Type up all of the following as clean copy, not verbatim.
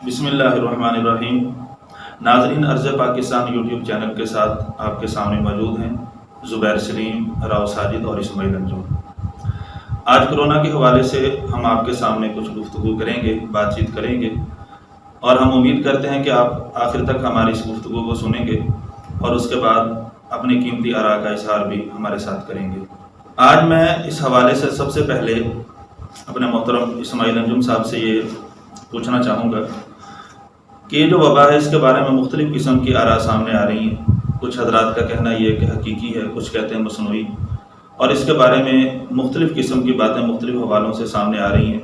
بسم اللہ الرحمن الرحیم۔ ناظرین، عرض پاکستان یوٹیوب چینل کے ساتھ آپ کے سامنے موجود ہیں زبیر سلیم، راؤ ساجد اور اسماعیل انجم۔ آج کرونا کے حوالے سے ہم آپ کے سامنے کچھ گفتگو کریں گے، بات چیت کریں گے، اور ہم امید کرتے ہیں کہ آپ آخر تک ہماری اس گفتگو کو سنیں گے اور اس کے بعد اپنی قیمتی آراء کا اظہار بھی ہمارے ساتھ کریں گے۔ آج میں اس حوالے سے سب سے پہلے اپنے محترم اسماعیل انجم صاحب سے یہ پوچھنا چاہوں گا کہ یہ جو وبا ہے اس کے بارے میں مختلف قسم کی آراء سامنے آ رہی ہیں۔ کچھ حضرات کا کہنا یہ کہ حقیقی ہے، کچھ کہتے ہیں مصنوعی، اور اس کے بارے میں مختلف قسم کی باتیں مختلف حوالوں سے سامنے آ رہی ہیں۔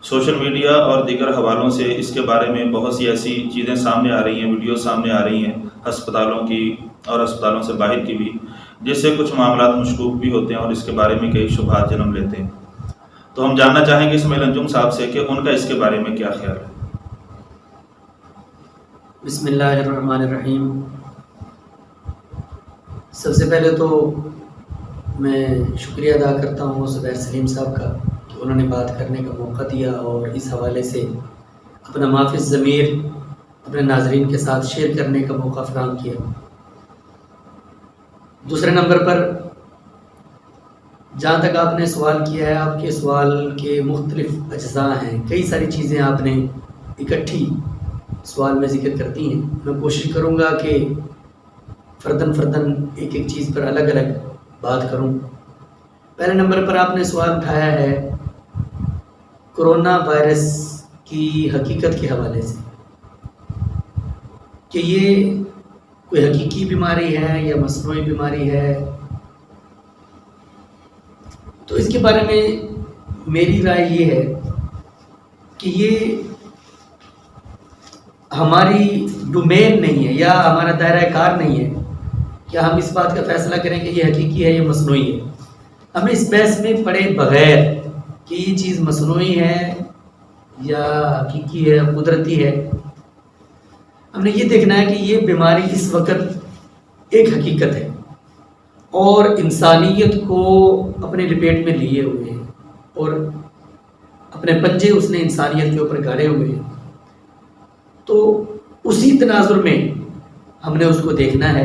سوشل میڈیا اور دیگر حوالوں سے اس کے بارے میں بہت سی ایسی چیزیں سامنے آ رہی ہیں، ویڈیوز سامنے آ رہی ہیں ہسپتالوں کی اور ہسپتالوں سے باہر کی بھی، جس سے کچھ معاملات مشکوک بھی ہوتے ہیں اور اس کے بارے میں کئی شبہات جنم لیتے ہیں۔ تو ہم جاننا چاہیں گے اسماعیل انجم صاحب سے کہ ان کا اس کے بارے میں کیا خیال ہے۔ بسم اللہ الرحمن الرحیم۔ سب سے پہلے تو میں شکریہ ادا کرتا ہوں زبیر سلیم صاحب کا کہ انہوں نے بات کرنے کا موقع دیا اور اس حوالے سے اپنا مافی ضمیر اپنے ناظرین کے ساتھ شیئر کرنے کا موقع فراہم کیا۔ دوسرے نمبر پر جہاں تک آپ نے سوال کیا ہے، آپ کے سوال کے مختلف اجزاء ہیں، کئی ساری چیزیں آپ نے اکٹھی سوال میں ذکر کرتی ہیں۔ میں کوشش کروں گا کہ فرداً ایک ایک چیز پر الگ الگ بات کروں۔ پہلے نمبر پر آپ نے سوال اٹھایا ہے کرونا وائرس کی حقیقت کے حوالے سے کہ یہ کوئی حقیقی بیماری ہے یا مصنوعی بیماری ہے۔ تو اس کے بارے میں میری رائے یہ ہے کہ یہ ہماری ڈومین نہیں ہے یا ہمارا دائرہ کار نہیں ہے کہ ہم اس بات کا فیصلہ کریں کہ یہ حقیقی ہے یا مصنوعی ہے۔ ہمیں اس بحث میں پڑے بغیر کہ یہ چیز مصنوعی ہے یا حقیقی ہے، قدرتی ہے، ہم نے یہ دیکھنا ہے کہ یہ بیماری اس وقت ایک حقیقت ہے اور انسانیت کو اپنے لپیٹ میں لیے ہوئے ہیں اور اپنے پنجے اس نے انسانیت کے اوپر گاڑے ہوئے ہیں۔ تو اسی تناظر میں ہم نے اس کو دیکھنا ہے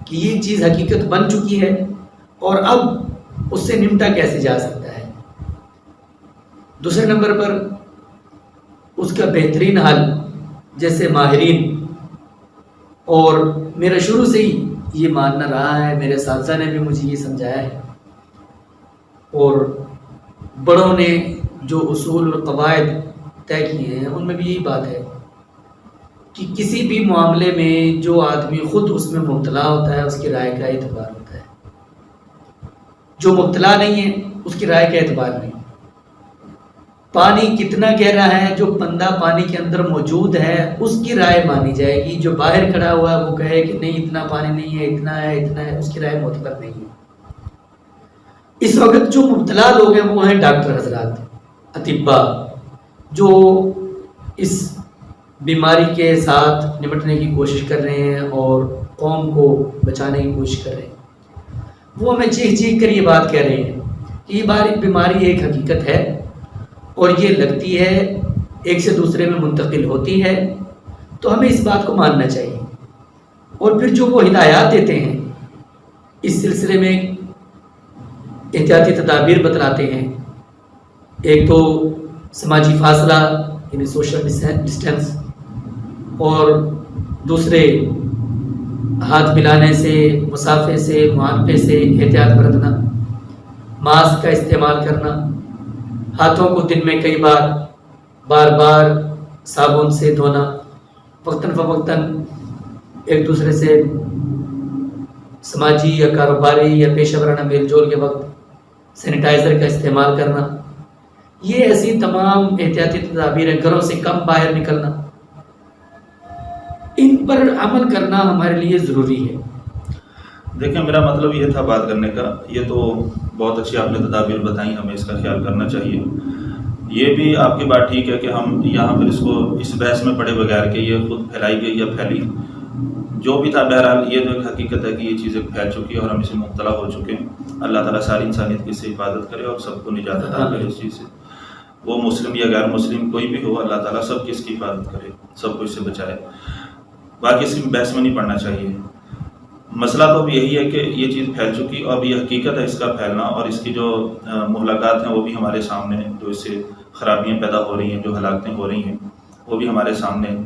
کہ یہ چیز حقیقت بن چکی ہے اور اب اس سے نمٹا کیسے جا سکتا ہے۔ دوسرے نمبر پر اس کا بہترین حل، جیسے ماہرین اور میرا شروع سے ہی یہ ماننا رہا ہے، میرے اساتذہ نے بھی مجھے یہ سمجھایا ہے اور بڑوں نے جو اصول اور قواعد طے کیے ہیں ان میں بھی یہی بات ہے کہ کسی بھی معاملے میں جو آدمی خود اس میں مبتلا ہوتا ہے اس کی رائے کا اعتبار ہوتا ہے، جو مبتلا نہیں ہے اس کی رائے کا اعتبار نہیں۔ پانی کتنا گہرا ہے، جو بندہ پانی کے اندر موجود ہے اس کی رائے مانی جائے گی، جو باہر کھڑا ہوا ہے وہ کہے کہ نہیں اتنا پانی نہیں ہے، اتنا ہے، اس کی رائے معتبر نہیں ہے۔ اس وقت جو مبتلا لوگ ہیں وہ ہیں ڈاکٹر حضرات، اطباء، جو اس بیماری کے ساتھ نمٹنے کی کوشش کر رہے ہیں اور قوم کو بچانے کی کوشش کر رہے ہیں۔ وہ ہمیں چیخ کر یہ بات کہہ رہے ہیں کہ یہ بیماری ایک حقیقت ہے اور یہ لگتی ہے، ایک سے دوسرے میں منتقل ہوتی ہے، تو ہمیں اس بات کو ماننا چاہیے۔ اور پھر جو وہ ہدایات دیتے ہیں اس سلسلے میں احتیاطی تدابیر بتلاتے ہیں، ایک تو سماجی فاصلہ یعنی سوشل ڈسٹینس، اور دوسرے ہاتھ ملانے سے، مسافے سے، معانقے سے احتیاط برتنا، ماسک کا استعمال کرنا، ہاتھوں کو دن میں کئی بار صابن سے دھونا، وقتاً فوقتاً ایک دوسرے سے سماجی یا کاروباری یا پیشہ ورانہ میل جول کے وقت سینیٹائزر کا استعمال کرنا، یہ ایسی تمام احتیاطی تدابیر ہیں۔ گھروں سے کم باہر نکلنا، ان پر عمل کرنا ہمارے لیے ضروری ہے۔ دیکھیں، میرا مطلب یہ تھا بات کرنے کا، یہ تو بہت اچھی آپ نے تدابیر بتائیں، ہمیں اس کا خیال کرنا چاہیے۔ یہ بھی آپ کی بات ٹھیک ہے کہ ہم یہاں پر اس کو اس بحث میں پڑے بغیر کہ یہ خود پھیلائی گئی یا پھیلی، جو بھی تھا بہرحال یہ تو ایک حقیقت ہے کہ یہ چیزیں پھیل چکی ہے اور ہم اسے مبتلا ہو چکے ہیں۔ اللہ تعالیٰ ساری انسانیت کی سے حفاظت کرے اور سب کو نجات عطا کرے اس چیز سے۔ وہ مسلم یا غیر مسلم کوئی بھی ہو، اللہ تعالیٰ سب کی اس کی حفاظت کرے، سب کو اس سے بچائے. باقی اس کی بحث میں نہیں پڑنا چاہیے. مسئلہ تو اب یہی ہے کہ یہ چیز پھیل چکی، اور اب یہ حقیقت ہے اس کا پھیلنا، اور اس کی جو مہلکات ہیں وہ بھی ہمارے سامنے ہیں، جو اس سے خرابیاں پیدا ہو رہی ہیں، جو ہلاکتیں ہو رہی ہیں وہ بھی ہمارے سامنے ہیں.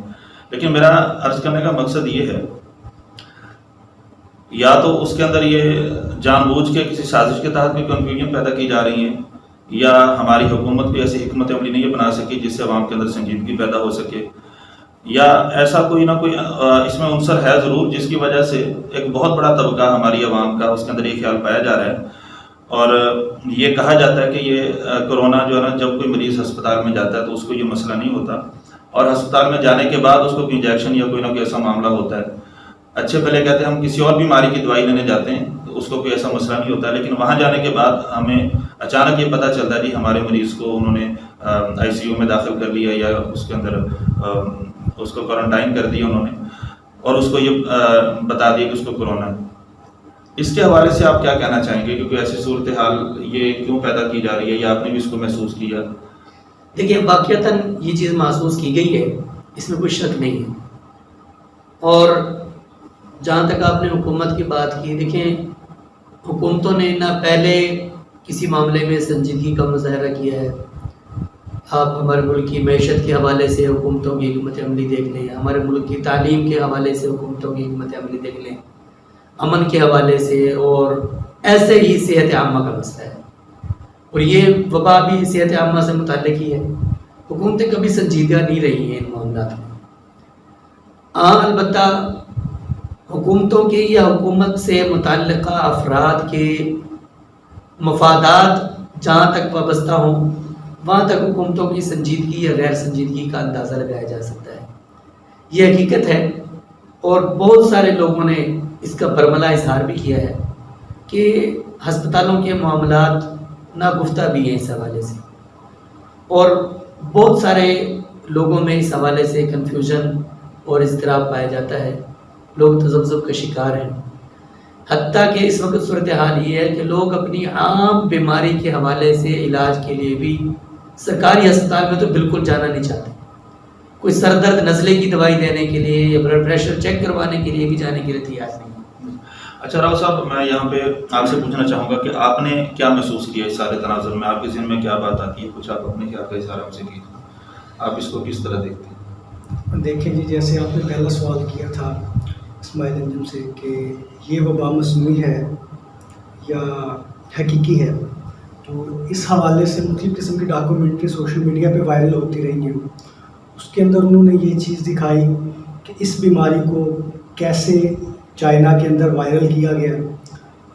لیکن میرا عرض کرنے کا مقصد یہ ہے، یا تو اس کے اندر یہ جان بوجھ کے کسی سازش کے تحت بھی کنفیوژن پیدا کی جا رہی ہیں، یا ہماری حکومت کوئی ایسی حکمت عملی نہیں بنا سکی جس سے عوام کے اندر سنجیدگی پیدا ہو سکے، یا ایسا کوئی نہ کوئی اس میں عنصر ہے ضرور جس کی وجہ سے ایک بہت بڑا طبقہ ہماری عوام کا اس کے اندر یہ خیال پایا جا رہا ہے. اور یہ کہا جاتا ہے کہ یہ کرونا جو ہے نا، جب کوئی مریض ہسپتال میں جاتا ہے تو اس کو یہ مسئلہ نہیں ہوتا، اور ہسپتال میں جانے کے بعد اس کو کوئی انجیکشن یا کوئی نہ کوئی ایسا معاملہ ہوتا ہے. اچھے پہلے کہتے ہیں ہم کسی اور بیماری کی دوائی لینے جاتے ہیں تو اس کو کوئی ایسا مسئلہ نہیں ہوتا، لیکن وہاں جانے کے بعد ہمیں اچانک یہ پتہ چلتا ہے جی ہمارے مریض کو انہوں نے آئی سی یو میں داخل کر لیا، یا اس کے اندر اس کو کوارنٹائن کر دیا انہوں نے، اور اس کو یہ بتا دیا کہ اس کو کرونا ہے. اس کے حوالے سے آپ کیا کہنا چاہیں گے، کیونکہ ایسی صورتحال یہ کیوں پیدا کی جا رہی ہے، یا آپ نے بھی اس کو محسوس کیا؟ دیکھیے، واقعتاً یہ چیز محسوس کی گئی ہے، اس میں کوئی شک نہیں ہے. اور جہاں تک آپ نے حکومت کی بات کی، دیکھیں حکومتوں نے نہ پہلے کسی معاملے میں سنجیدگی کا مظاہرہ کیا ہے. آپ ہمارے ملک کی معیشت کے حوالے سے حکومتوں کی حکمت عملی دیکھ لیں، ہمارے ملک کی تعلیم کے حوالے سے حکومتوں کی حکمت عملی دیکھ لیں، امن کے حوالے سے، اور ایسے ہی صحت عامہ کا مسئلہ ہے. اور یہ وبا بھی صحت عامہ سے متعلق ہی ہے. حکومتیں کبھی سنجیدہ نہیں رہی ہیں ان معاملات میں. البتہ حکومتوں کے یا حکومت سے متعلقہ افراد کے مفادات جہاں تک وابستہ ہوں وہاں تک حکومتوں کی سنجیدگی یا غیر سنجیدگی کا اندازہ لگایا جا سکتا ہے. یہ حقیقت ہے، اور بہت سارے لوگوں نے اس کا برملا اظہار بھی کیا ہے کہ ہسپتالوں کے معاملات ناگفتہ بھی ہیں اس حوالے سے، اور بہت سارے لوگوں میں اس حوالے سے کنفیوژن اور اضطراب پایا جاتا ہے. لوگ تذبذب کا شکار ہیں، حتیٰ کہ اس وقت صورتحال یہ ہے کہ لوگ اپنی عام بیماری کے حوالے سے علاج کے لیے بھی سرکاری ہسپتال میں تو بالکل جانا نہیں چاہتے. کوئی سر درد نزلے کی دوائی دینے کے لیے یا بلڈ پریشر چیک کروانے کے لیے بھی جانے کے لیے تیار نہیں. اچھا راؤ صاحب، میں یہاں پہ آپ سے پوچھنا چاہوں گا کہ آپ نے کیا محسوس کیا اس سارے تناظر میں؟ آپ کے ذہن میں کیا بات آتی ہے؟ کچھ آپ اپنے خیال کا اظہار ہم سے کیجیے، آپ اس کو کس طرح دیکھتے ہیں؟ دیکھیں جی، جیسے آپ نے پہلا سوال کیا تھا اسماعیل انجم سے کہ یہ وبا مصنوعی ہے یا حقیقی ہے، تو اس حوالے سے مختلف قسم کی ڈاکومنٹری سوشل میڈیا پہ وائرل ہوتی رہی ہیں. اس کے اندر انہوں نے یہ چیز دکھائی کہ اس بیماری کو کیسے چائنا کے اندر وائرل کیا گیا،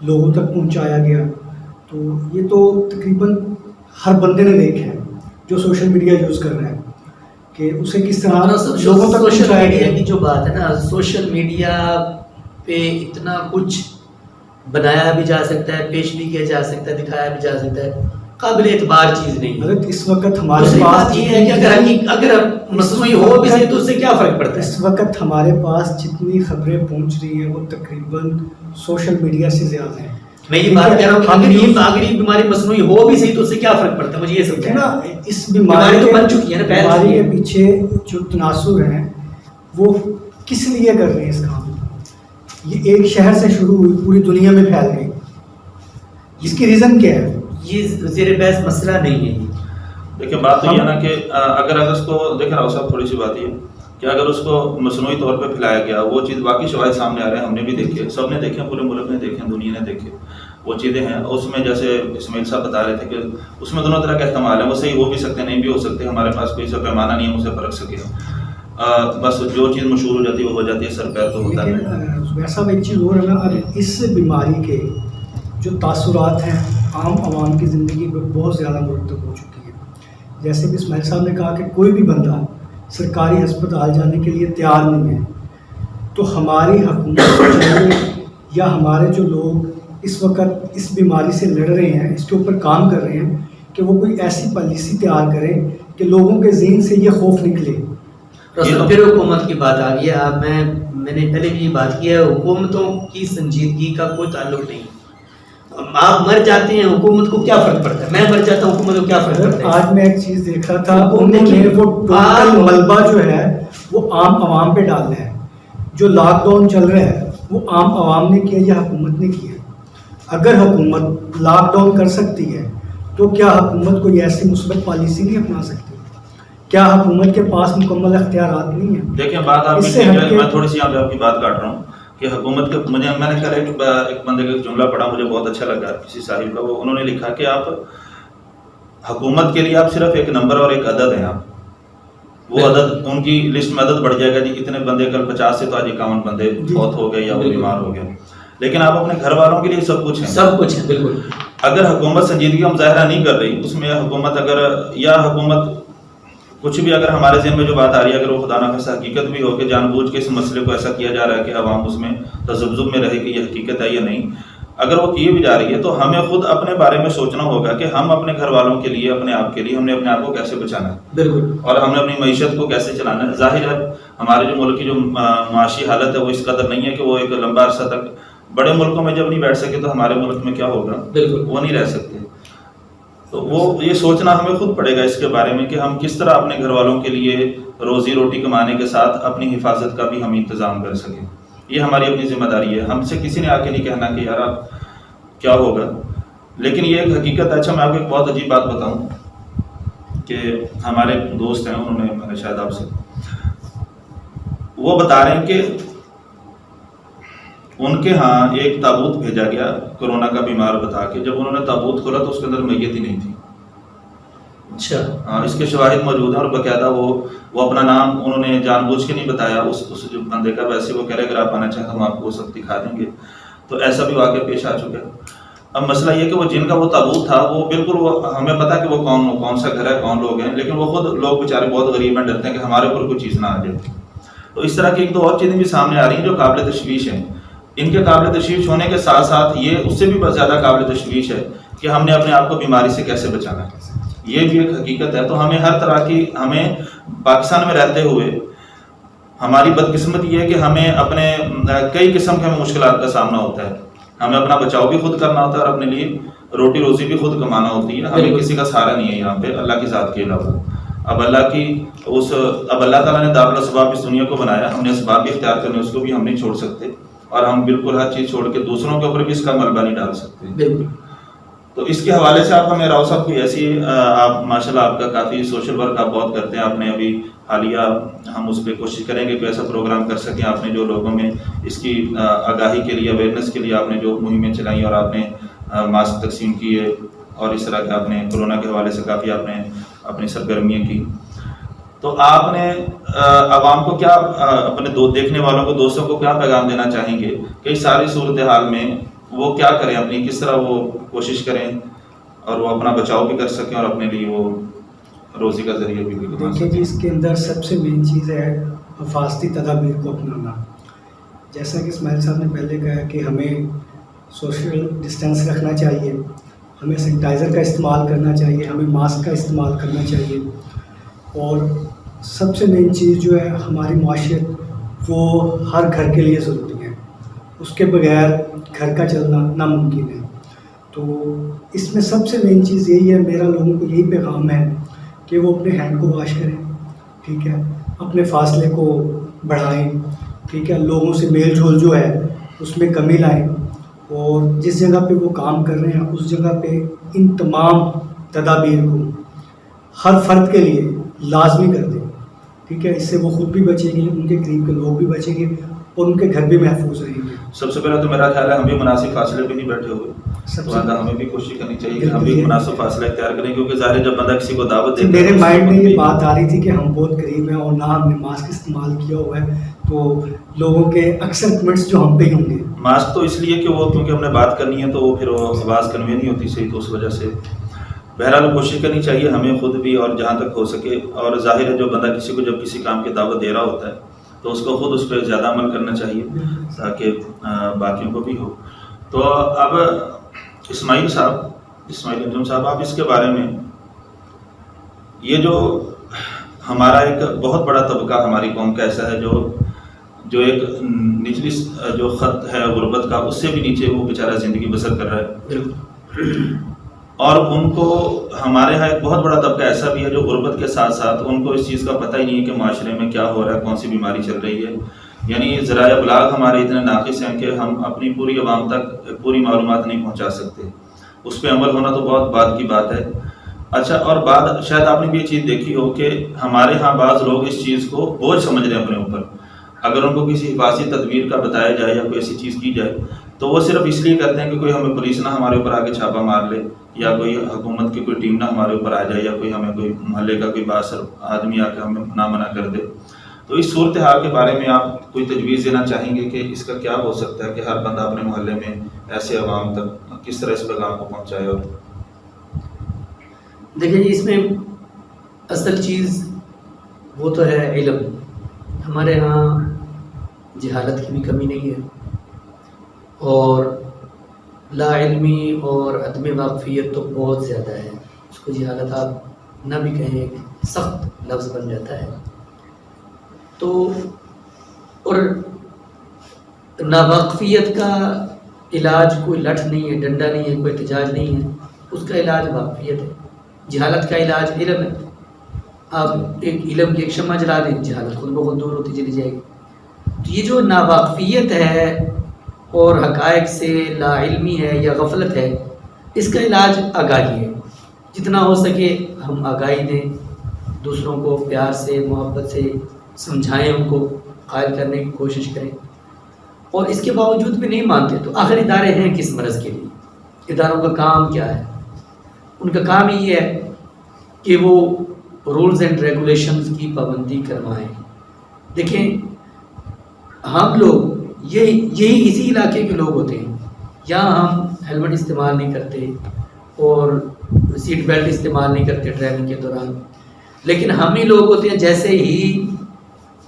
لوگوں تک پہنچایا گیا. تو یہ تو تقریباً ہر بندے نے دیکھا ہے جو سوشل میڈیا یوز کر رہا ہے کہ اسے کس طرح لوگوں تک سوشل پہنچایا میڈیا گیا. کی جو بات ہے نا، سوشل میڈیا پہ اتنا کچھ بنایا بھی جا سکتا ہے، پیش بھی کیا جا سکتا ہے، دکھایا بھی جا سکتا ہے، قابل اعتبار چیز نہیں ہے. حضرت اس وقت ہمارے دوسری پاس بات یہ ہے کہ اگر مصنوعی ہو بھی صحیح تو اس سے کیا فرق پڑتا ہے؟ اس وقت ہمارے پاس جتنی خبریں پہنچ رہی ہیں وہ تقریباً سوشل میڈیا سے زیادہ ہیں. میں یہ بات کہہ رہا ہوں کہ اگر یہ بیماری مصنوعی ہو بھی صحیح تو اس سے کیا فرق پڑتا ہے؟ مجھے یہ سمجھنا نا، اس بیماری تو بن چکی ہے نا، پہلے بیماری کے پیچھے جو تناسب ہیں وہ کس لیے کر رہے ہیں اس کام؟ یہ ایک شہر سے شروع ہوئی، پوری دنیا میں پھیل گئی. اس کی ریزن کیا ہے؟ یہ زیر بحث مسئلہ نہیں ہے. دیکھیں بات تو یہ ہے نا کہ اگر اس کو دیکھیں راؤ صاحب، تھوڑی سی بات یہ کہ اگر اس کو مصنوعی طور پہ پھیلایا گیا، وہ چیز باقی شواہد سامنے آ رہے ہیں، ہم نے بھی دیکھے، سب نے دیکھے، پورے ملک نے دیکھے، دنیا نے دیکھے، وہ چیزیں ہیں. اس میں جیسے اسماعیل صاحب بتا رہے تھے کہ اس میں دونوں طرح کا احتمال ہے، وہ صحیح ہو بھی سکتے ہیں، نہیں بھی ہو سکتے. ہمارے پاس کوئی سا پیمانہ نہیں ہے اسے پرکھ سکے. بس جو چیز مشہور ہو جاتی ہے وہ ہو جاتی ہے، سر پیر تو ہوتا ہے. ویسا ایک چیز اور ہے نا، اب اس بیماری کے جو تاثرات ہیں عام عوام کی زندگی پر بہت زیادہ مرتب ہو چکی ہے. جیسے کہ اسماعیل صاحب نے کہا کہ کوئی بھی بندہ سرکاری ہسپتال جانے کے لیے تیار نہیں ہے. تو ہماری حکومت کو چاہیے یا ہمارے جو لوگ اس وقت اس بیماری سے لڑ رہے ہیں، اس کے اوپر کام کر رہے ہیں، کہ وہ کوئی ایسی پالیسی تیار کریں کہ لوگوں کے ذہن سے یہ خوف نکلے. پھر حکومت کی بات آ گئی ہے. اب میں نے پہلے بھی یہ بات کی ہے، حکومتوں کی سنجیدگی کا کوئی تعلق نہیں. آپ مر جاتے ہیں حکومت کو کیا فرق پڑتا ہے, میں مر جاتا ہوں حکومت کو کیا فرق پڑتا ہے. آج میں ایک چیز دیکھا تھا, انہوں نے وہ ٹوٹل ملبہ جو ہے وہ عام عوام پہ ڈال ہے. جو لاک ڈاؤن چل رہا ہے وہ عام عوام نے کیا یا حکومت نے کیا؟ اگر حکومت لاک ڈاؤن کر سکتی ہے تو کیا حکومت کوئی ایسی مثبت پالیسی نہیں اپنا سکتی؟ کیا حکومت کے پاس مکمل اختیارات نہیں ہیں؟ دیکھیں بات آپ کی, میں تھوڑی سی آپ کی بات کاٹ رہا ہوں کہ حکومت کے, میں نے کل ایک بندے کا جملہ پڑھا, مجھے بہت اچھا لگا کسی صاحب کا, وہ انہوں نے لکھا کہ آپ حکومت کے لیے آپ صرف ایک نمبر اور ایک عدد ہیں. آپ وہ عدد, ان کی لسٹ میں عدد بڑھ جائے گا جی اتنے بندے, کل 50 سے تو آج 51 بندے بہت ہو گئے یا وہ بیمار ہو گئے, لیکن آپ اپنے گھر والوں کے لیے سب کچھ ہیں. سب کچھ ہے بالکل. اگر حکومت سنجیدگی مظاہرہ نہیں کر رہی اس میں, حکومت اگر یا حکومت کچھ بھی, اگر ہمارے ذہن میں جو بات آ رہی ہے اگر وہ خدا نہ خواستہ حقیقت بھی ہو کہ جان بوجھ کے اس مسئلے کو ایسا کیا جا رہا ہے کہ عوام اس میں تذبذب میں رہے کہ یہ حقیقت ہے یا نہیں, اگر وہ کیے بھی جا رہی ہے تو ہمیں خود اپنے بارے میں سوچنا ہوگا کہ ہم اپنے گھر والوں کے لیے, اپنے آپ کے لیے, ہم نے اپنے آپ کو کیسے بچانا ہے بالکل, اور ہم نے اپنی معیشت کو کیسے چلانا ہے. ظاہر ہے ہمارے جو ملک کی جو معاشی حالت ہے وہ اس قدر نہیں ہے کہ وہ ایک لمبا عرصہ تک, بڑے ملکوں میں جب نہیں بیٹھ سکے تو ہمارے ملک میں کیا ہوگا, بالکل وہ نہیں رہ سکتے. تو وہ یہ سوچنا ہمیں خود پڑے گا اس کے بارے میں کہ ہم کس طرح اپنے گھر والوں کے لیے روزی روٹی کمانے کے ساتھ اپنی حفاظت کا بھی ہم انتظام کر سکیں. یہ ہماری اپنی ذمہ داری ہے. ہم سے کسی نے آ کے نہیں کہنا کہ یار آپ کیا ہوگا, لیکن یہ ایک حقیقت ہے. اچھا میں آپ کو ایک بہت عجیب بات بتاؤں کہ ہمارے دوست ہیں, انہوں نے, میں نے شاید آپ سے, وہ بتا رہے ہیں کہ ان کے ہاں ایک تابوت بھیجا گیا کورونا کا بیمار بتا کے, جب انہوں نے تابوت کھولا تو اس کے اندر میت ہی نہیں تھی. اچھا ہاں, اس کے شواہد موجود ہیں اور باقاعدہ وہ اپنا نام انہوں نے جان بوجھ کے نہیں بتایا اس جو بندے کا, ویسے وہ کہہ رہے اگر آپ آنا چاہیں ہم آپ کو وہ سب دکھا دیں گے. تو ایسا بھی واقعہ پیش آ چکا ہے. اب مسئلہ یہ کہ وہ جن کا وہ تابوت تھا وہ بالکل, وہ ہمیں پتا کہ وہ کون سا گھر ہے, کون لوگ ہیں, لیکن وہ خود لوگ بیچارے بہت غریب ہیں, ڈرتے ہیں کہ ہمارے اوپر کوئی چیز نہ آ جائے. تو اس طرح کی ایک دو اور چیزیں بھی سامنے آ رہی ہیں جو قابل تشویش ہیں. ان کے قابل تشویش ہونے کے ساتھ ساتھ یہ اس سے بھی بہت زیادہ قابل تشویش ہے کہ ہم نے اپنے آپ کو بیماری سے کیسے بچانا ہے. یہ بھی ایک حقیقت ہے. تو ہمیں ہر طرح کی, ہمیں پاکستان میں رہتے ہوئے ہماری بدقسمت یہ ہے کہ ہمیں اپنے کئی قسم کے ہمیں مشکلات کا سامنا ہوتا ہے. ہمیں اپنا بچاؤ بھی خود کرنا ہوتا ہے اور اپنے لیے روٹی روزی بھی خود کمانا ہوتی ہے. ہمیں کسی کا سہارا نہیں ہے یہاں پہ اللہ کی ذات کے علاوہ. اب اللہ تعالیٰ نے دارالاسباب اس دنیا کو بنایا, ہم نے اسباب بھی اختیار کرنے, اس کو بھی ہم نہیں چھوڑ سکتے, اور ہم بالکل ہر چیز چھوڑ کے دوسروں کے اوپر بھی اس کا ملبہ نہیں ڈال سکتے. تو اس کے حوالے سے آپ ہمیں راؤ صاحب کوئی ایسی, آپ ماشاءاللہ آپ کا کافی سوشل ورک آپ بہت کرتے ہیں, آپ نے ابھی حالیہ, ہم اس پہ کوشش کریں گے کہ ایسا پروگرام کر سکیں. آپ نے جو لوگوں میں اس کی آگاہی کے لیے, اویئرنیس کے لیے آپ نے جو مہمیں چلائیں اور آپ نے ماسک تقسیم کیے اور اس طرح کے آپ نے کورونا کے حوالے سے کافی آپ نے اپنی سرگرمیاں کی, تو آپ نے عوام کو کیا, اپنے دیکھنے والوں کو, دوستوں کو کیا پیغام دینا چاہیں گے کہ اس ساری صورتحال میں وہ کیا کریں, اپنی کس طرح وہ کوشش کریں اور وہ اپنا بچاؤ بھی کر سکیں اور اپنے لیے وہ روزی کا ذریعہ بھی بنا دیکھیں جی, اس کے اندر سب سے مین چیز ہے حفاظتی تدابیر کو اپنانا. جیسا کہ اسماعیل صاحب نے پہلے کہا کہ ہمیں سوشل ڈسٹینس رکھنا چاہیے, ہمیں سینیٹائزر کا استعمال کرنا چاہیے, ہمیں ماسک کا استعمال کرنا چاہیے, اور سب سے مین چیز جو ہے ہماری معاشیت وہ ہر گھر کے لیے ضروری ہے, اس کے بغیر گھر کا چلنا ناممکن ہے. تو اس میں سب سے مین چیز یہی ہے, میرا لوگوں کو یہی پیغام ہے کہ وہ اپنے ہینڈ کو واش کریں, ٹھیک ہے, اپنے فاصلے کو بڑھائیں, ٹھیک ہے, لوگوں سے میل جول جو ہے اس میں کمی لائیں, اور جس جگہ پہ وہ کام کر رہے ہیں اس جگہ پہ ان تمام تدابیر کو ہر فرد کے لیے لازمی کر دیں, ٹھیک ہے. اس سے وہ خود بھی بچیں گے, ان کے قریب کے لوگ بھی بچیں گے, اور ان کے گھر بھی محفوظ رہیں گے. سب سے پہلے تو میرا خیال ہے ہم بھی مناسب فاصلے پہ نہیں بیٹھے ہوئے, ہمیں بھی کوشش کرنی چاہیے کہ ہم بھی مناسب فاصلہ اختیار کریں, کیونکہ ظاہر ہے جب بندہ کسی کو دعوت دیتا ہے, میرے مائنڈ میں یہ بات آ رہی تھی کہ ہم بہت قریب ہیں اور نہ ہم نے ماسک استعمال کیا ہوا ہے, تو لوگوں کے اکثر کمنٹس جو ہم پہ ہی ہوں گے. ماسک تو اس لیے کہ وہ کیونکہ ہم نے بات کرنی ہے تو وہ پھر وہ آواز کنوے نہیں ہوتی صحیح, تو اس وجہ سے بہرحال کوشش کرنی چاہیے ہمیں خود بھی اور جہاں تک ہو سکے. اور ظاہر ہے جو بندہ کسی کو جب کسی کام کی دعوت دے رہا ہوتا ہے تو اس کو خود اس پہ زیادہ عمل کرنا چاہیے تاکہ باقیوں کو بھی ہو. تو اب اسماعیل انجم صاحب, آپ اس کے بارے میں, یہ جو ہمارا ایک بہت بڑا طبقہ ہماری قوم کا ایسا ہے جو ایک نچلی جو خط ہے غربت کا، اس سے بھی نیچے وہ بیچارہ زندگی بسر کر رہا ہے. بالکل. اور ان کو ہمارے ہاں ایک بہت بڑا طبقہ ایسا بھی ہے جو غربت کے ساتھ ساتھ ان کو اس چیز کا پتہ ہی نہیں ہے کہ معاشرے میں کیا ہو رہا ہے، کون سی بیماری چل رہی ہے. یعنی ذرائع ابلاغ ہمارے اتنے ناقص ہیں کہ ہم اپنی پوری عوام تک پوری معلومات نہیں پہنچا سکتے. اس پہ عمل ہونا تو بہت بعد کی بات ہے. اچھا، اور بعد شاید آپ نے بھی یہ چیز دیکھی ہو کہ ہمارے ہاں بعض لوگ اس چیز کو بوجھ سمجھ رہے ہیں اپنے اوپر. اگر ان کو کسی حفاظتی تدبیر کا بتایا جائے یا کوئی ایسی چیز کی جائے تو وہ صرف اس لیے کرتے ہیں کہ کوئی ہمیں پولیس نہ ہمارے اوپر آ کے چھاپا مار لے، یا کوئی حکومت کی کوئی ٹیم نہ ہمارے اوپر آ جائے، یا کوئی ہمیں کوئی محلے کا کوئی بااثر آدمی آ کے ہمیں نہ منع کر دے. تو اس صورتحال کے بارے میں آپ کوئی تجویز دینا چاہیں گے کہ اس کا کیا ہو سکتا ہے کہ ہر بندہ اپنے محلے میں ایسے عوام تک کس طرح اس پیغام کو پہنچائے؟ اور دیکھیں جی، اس میں اصل چیز وہ تو ہے علم. ہمارے ہاں جہالت کی بھی کمی نہیں ہے، اور لا علمی اور عدم واقفیت تو بہت زیادہ ہے. اس کو جہالت آپ نہ بھی کہیں، ایک سخت لفظ بن جاتا ہے. تو اور ناواقفیت کا علاج کوئی لٹھ نہیں ہے، ڈنڈا نہیں ہے، کوئی احتجاج نہیں ہے. اس کا علاج واقفیت ہے. جہالت کا علاج علم ہے. آپ ایک علم کی ایک شمع جلا دیں، جہالت خود بخود دور ہوتی چلی جائے گی. تو یہ جو ناواقفیت ہے اور حقائق سے لا علمی ہے یا غفلت ہے، اس کا علاج آگاہی ہے. جتنا ہو سکے ہم آگاہی دیں، دوسروں کو پیار سے محبت سے سمجھائیں، ان کو قائل کرنے کی کوشش کریں. اور اس کے باوجود بھی نہیں مانتے تو آخر ادارے ہیں کس مرض کے لیے؟ اداروں کا کام کیا ہے؟ ان کا کام یہ ہے کہ وہ رولز اینڈ ریگولیشنز کی پابندی کروائیں. دیکھیں، ہم لوگ یہی اسی علاقے کے لوگ ہوتے ہیں. یہاں ہم ہیلمٹ استعمال نہیں کرتے اور سیٹ بیلٹ استعمال نہیں کرتے ڈرائیونگ کے دوران، لیکن ہم ہی لوگ ہوتے ہیں جیسے ہی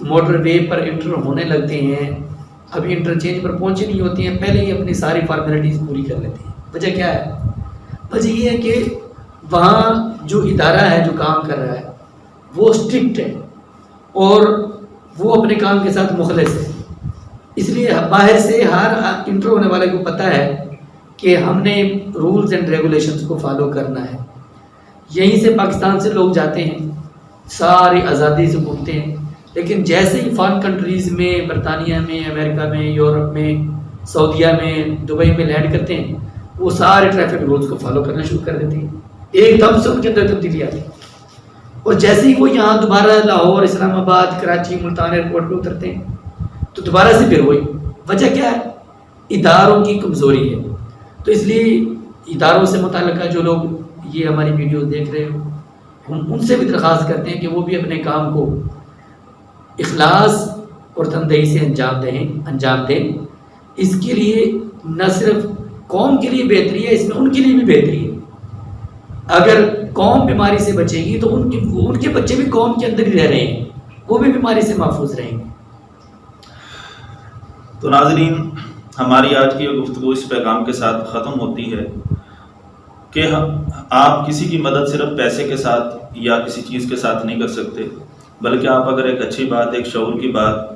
موٹر وے پر انٹر ہونے لگتے ہیں، ابھی انٹرچینج پر پہنچے نہیں ہوتے ہیں، پہلے ہی اپنی ساری فارمیلٹیز پوری کر لیتے ہیں. وجہ کیا ہے؟ وجہ یہ ہے کہ وہاں جو ادارہ ہے جو کام کر رہا ہے وہ اسٹرکٹ ہے اور وہ اپنے کام کے ساتھ مخلص ہے. اس لیے باہر سے ہر انٹر ہونے والے کو پتہ ہے کہ ہم نے رولز اینڈ ریگولیشنز کو فالو کرنا ہے. یہیں سے پاکستان سے لوگ جاتے ہیں، ساری آزادی سے گھومتے ہیں، لیکن جیسے ہی فارن کنٹریز میں، برطانیہ میں، امریکہ میں، یورپ میں، سعودیہ میں، دبئی میں لینڈ کرتے ہیں، وہ سارے ٹریفک رولز کو فالو کرنا شروع کر دیتے ہیں. ایک دم سے ان کے اندر تبدیلی آتی ہے. اور جیسے ہی وہ یہاں دوبارہ لاہور، اسلام آباد، کراچی، ملتان ایئرپورٹ پہ اترتے ہیں تو دوبارہ سے پھر وہی. وجہ کیا ہے؟ اداروں کی کمزوری ہے. تو اس لیے اداروں سے متعلقہ جو لوگ یہ ہماری ویڈیوز دیکھ رہے ہو، ہم ان سے بھی درخواست کرتے ہیں کہ وہ بھی اپنے کام کو اخلاص اور تندہی سے انجام دیں. اس کے لیے نہ صرف قوم کے لیے بہتری ہے، اس میں ان کے لیے بھی بہتری ہے. اگر قوم بیماری سے بچے گی تو ان کے بچے بھی قوم کے اندر ہی رہ رہے ہیں، وہ بھی بیماری سے محفوظ رہیں گے. تو ناظرین، ہماری آج کی گفتگو اس پیغام کے ساتھ ختم ہوتی ہے کہ آپ کسی کی مدد صرف پیسے کے ساتھ یا کسی چیز کے ساتھ نہیں کر سکتے، بلکہ آپ اگر ایک اچھی بات، ایک شعور کی بات،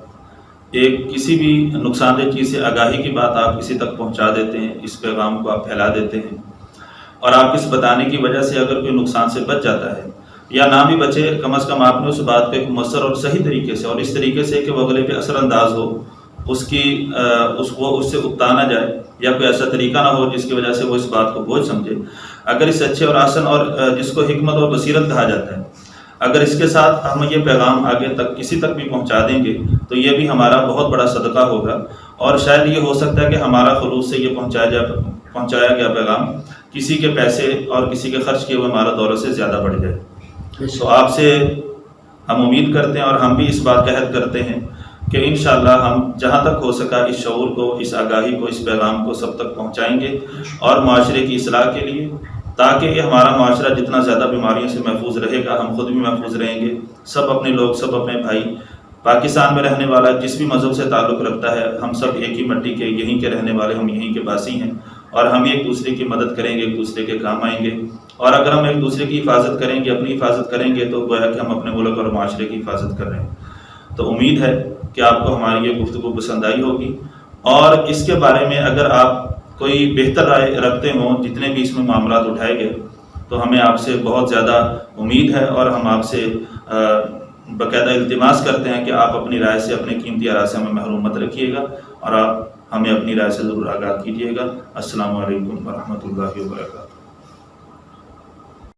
ایک کسی بھی نقصان دہ چیز سے آگاہی کی بات آپ کسی تک پہنچا دیتے ہیں، اس پیغام کو آپ پھیلا دیتے ہیں، اور آپ اس بتانے کی وجہ سے اگر کوئی نقصان سے بچ جاتا ہے یا نہ بھی بچے، کم از کم آپ نے اس بات کو ایک مؤثر اور صحیح طریقے سے، اور اس طریقے سے کہ وہ اگلے پہ اثر انداز ہو، اس سے اکتا نہ جائے، یا کوئی ایسا طریقہ نہ ہو جس کی وجہ سے وہ اس بات کو بوجھ سمجھے. اگر اس اچھے اور آسن اور جس کو حکمت اور بصیرت کہا جاتا ہے، اگر اس کے ساتھ ہم یہ پیغام آگے تک کسی تک بھی پہنچا دیں گے تو یہ بھی ہمارا بہت بڑا صدقہ ہوگا. اور شاید یہ ہو سکتا ہے کہ ہمارا خلوص سے یہ پہنچایا گیا پیغام کسی کے پیسے اور کسی کے خرچ کیے ہوئے مال و دولت سے زیادہ بڑھ جائے. تو آپ سے ہم امید کرتے ہیں اور ہم بھی اس بات کا عہد کرتے ہیں کہ انشاءاللہ ہم جہاں تک ہو سکا اس شعور کو، اس آگاہی کو، اس پیغام کو سب تک پہنچائیں گے، اور معاشرے کی اصلاح کے لیے، تاکہ یہ ہمارا معاشرہ جتنا زیادہ بیماریوں سے محفوظ رہے گا، ہم خود بھی محفوظ رہیں گے. سب اپنے لوگ، سب اپنے بھائی، پاکستان میں رہنے والا جس بھی مذہب سے تعلق رکھتا ہے، ہم سب ایک ہی مٹی کے، یہیں کے رہنے والے، ہم یہیں کے باسی ہیں، اور ہم ایک دوسرے کی مدد کریں گے، ایک دوسرے کے کام آئیں گے. اور اگر ہم ایک دوسرے کی حفاظت کریں گے، اپنی حفاظت کریں گے، تو گویا کہ ہم اپنے ملک اور معاشرے کی حفاظت کر رہے ہیں. تو امید ہے کہ آپ کو ہماری یہ گفتگو پسند آئی ہوگی، اور اس کے بارے میں اگر آپ کوئی بہتر رائے رکھتے ہوں جتنے بھی اس میں معاملات اٹھائے گئے، تو ہمیں آپ سے بہت زیادہ امید ہے، اور ہم آپ سے باقاعدہ التماس کرتے ہیں کہ آپ اپنی رائے سے، اپنے قیمتی آراء سے ہمیں محروم مت رکھیے گا، اور آپ ہمیں اپنی رائے سے ضرور آگاہ کیجیے گا۔ السلام علیکم ورحمۃ اللہ وبرکاتہ۔